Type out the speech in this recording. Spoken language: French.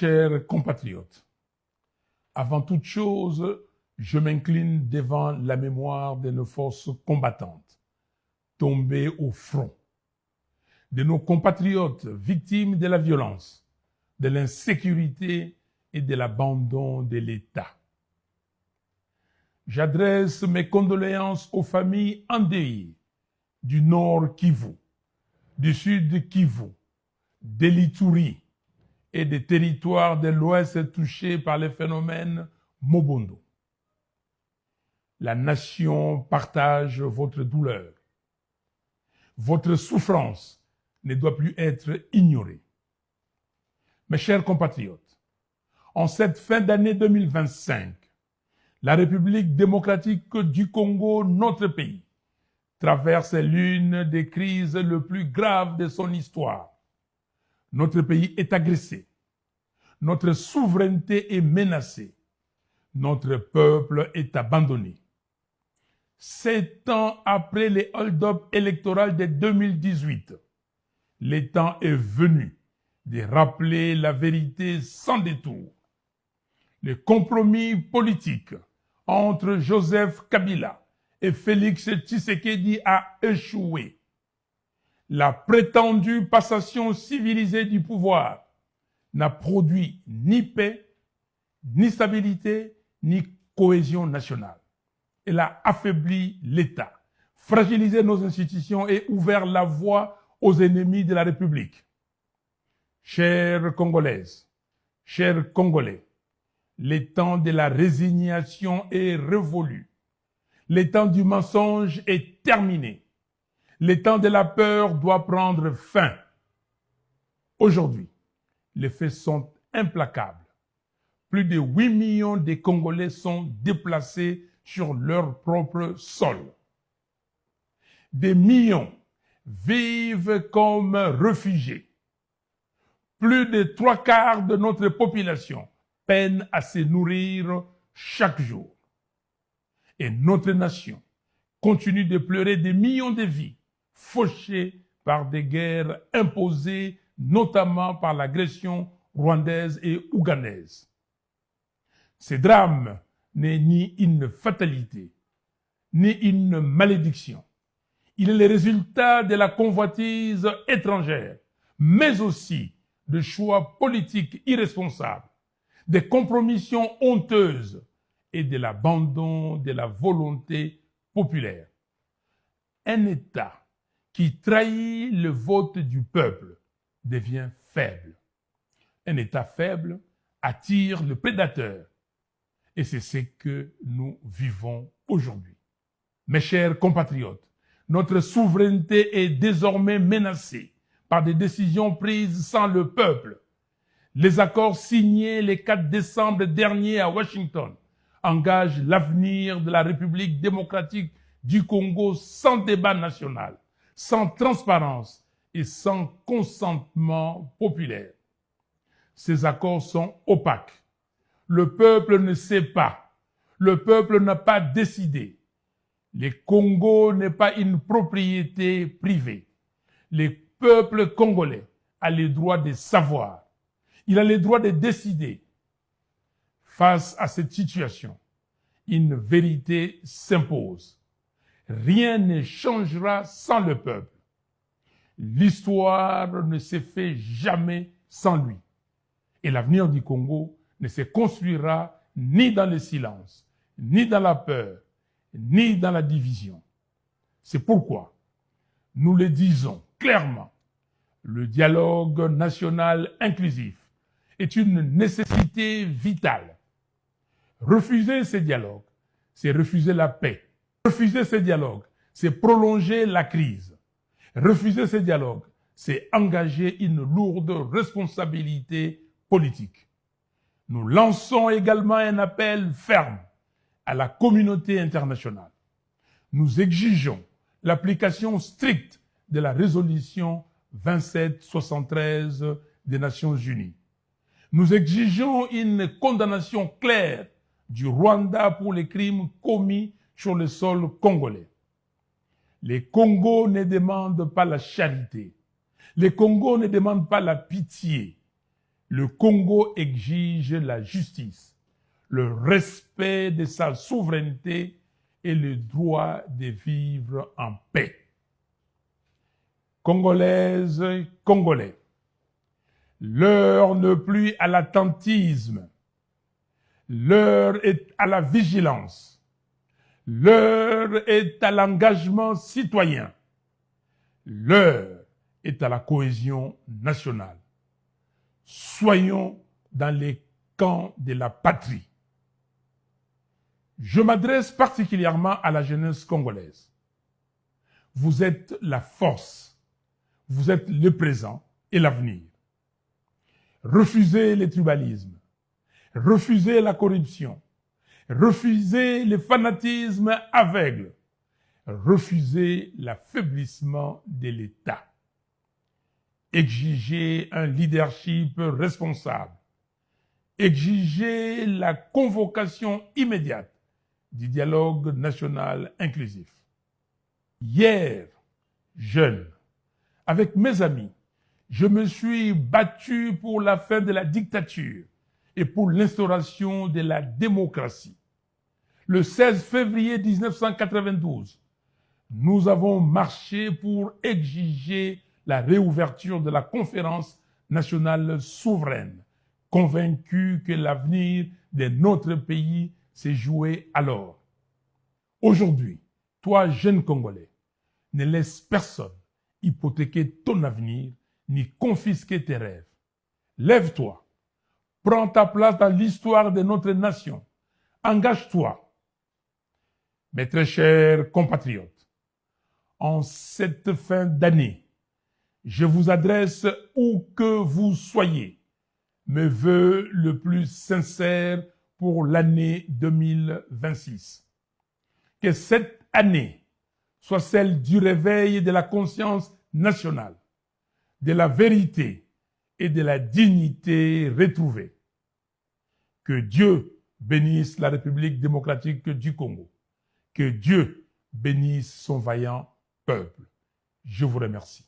Chers compatriotes, avant toute chose, je m'incline devant la mémoire de nos forces combattantes tombées au front, de nos compatriotes victimes de la violence, de l'insécurité et de l'abandon de l'État. J'adresse mes condoléances aux familles endeuillées du Nord Kivu, du Sud Kivu, de l'Ituri et des territoires de l'Ouest touchés par les phénomènes Mobondo. La nation partage votre douleur. Votre souffrance ne doit plus être ignorée. Mes chers compatriotes, en cette fin d'année 2025, la République démocratique du Congo, notre pays, traverse l'une des crises les plus graves de son histoire. Notre pays est agressé. Notre souveraineté est menacée. Notre peuple est abandonné. 7 ans après les hold-up électoraux de 2018, le temps est venu de rappeler la vérité sans détour. Le compromis politique entre Joseph Kabila et Félix Tshisekedi a échoué. La prétendue passation civilisée du pouvoir n'a produit ni paix, ni stabilité, ni cohésion nationale. Elle a affaibli l'État, fragilisé nos institutions et ouvert la voie aux ennemis de la République. Chères Congolaises, chers Congolais, le temps de la résignation est révolu. Le temps du mensonge est terminé. Le temps de la peur doit prendre fin. Aujourd'hui, les faits sont implacables. Plus de 8 millions de Congolais sont déplacés sur leur propre sol. Des millions vivent comme réfugiés. Plus de 3/4 de notre population peinent à se nourrir chaque jour. Et notre nation continue de pleurer des millions de vies fauchées par des guerres imposées, notamment par l'agression rwandaise et ougandaise. Ce drame n'est ni une fatalité, ni une malédiction. Il est le résultat de la convoitise étrangère, mais aussi de choix politiques irresponsables, de compromissions honteuses et de l'abandon de la volonté populaire. Un État qui trahit le vote du peuple devient faible. Un État faible attire le prédateur. Et c'est ce que nous vivons aujourd'hui. Mes chers compatriotes, notre souveraineté est désormais menacée par des décisions prises sans le peuple. Les accords signés le 4 décembre dernier à Washington engagent l'avenir de la République démocratique du Congo sans débat national, sans transparence et sans consentement populaire. Ces accords sont opaques. Le peuple ne sait pas. Le peuple n'a pas décidé. Le Congo n'est pas une propriété privée. Le peuple congolais a le droit de savoir. Il a le droit de décider. Face à cette situation, une vérité s'impose. Rien ne changera sans le peuple. L'histoire ne s'est fait jamais sans lui. Et l'avenir du Congo ne se construira ni dans le silence, ni dans la peur, ni dans la division. C'est pourquoi nous le disons clairement, le dialogue national inclusif est une nécessité vitale. Refuser ce dialogue, c'est refuser la paix. Refuser ce dialogue, c'est prolonger la crise. Refuser ce dialogue, c'est engager une lourde responsabilité politique. Nous lançons également un appel ferme à la communauté internationale. Nous exigeons l'application stricte de la résolution 2773 des Nations Unies. Nous exigeons une condamnation claire du Rwanda pour les crimes commis sur le sol congolais. Les Congos ne demandent pas la charité. Les Congos ne demandent pas la pitié. Le Congo exige la justice, le respect de sa souveraineté et le droit de vivre en paix. Congolaises, Congolais, l'heure n'est plus à l'attentisme, l'heure est à la vigilance, l'heure est à l'engagement citoyen, l'heure est à la cohésion nationale. Soyons dans les camps de la patrie. Je m'adresse particulièrement à la jeunesse congolaise. Vous êtes la force, vous êtes le présent et l'avenir. Refusez le tribalisme, refusez la corruption, refusez le fanatisme aveugle, refusez l'affaiblissement de l'État. Exigez un leadership responsable. Exigez la convocation immédiate du dialogue national inclusif. Hier, jeune, avec mes amis, je me suis battu pour la fin de la dictature et pour l'instauration de la démocratie. Le 16 février 1992, nous avons marché pour exiger la réouverture de la conférence nationale souveraine, convaincus que l'avenir de notre pays s'est joué alors. Aujourd'hui, toi, jeune Congolais, ne laisse personne hypothéquer ton avenir ni confisquer tes rêves. Lève-toi, prends ta place dans l'histoire de notre nation, engage-toi. Mes très chers compatriotes, en cette fin d'année, je vous adresse où que vous soyez mes vœux le plus sincères pour l'année 2026. Que cette année soit celle du réveil de la conscience nationale, de la vérité et de la dignité retrouvée. Que Dieu bénisse la République démocratique du Congo. Que Dieu bénisse son vaillant peuple. Je vous remercie.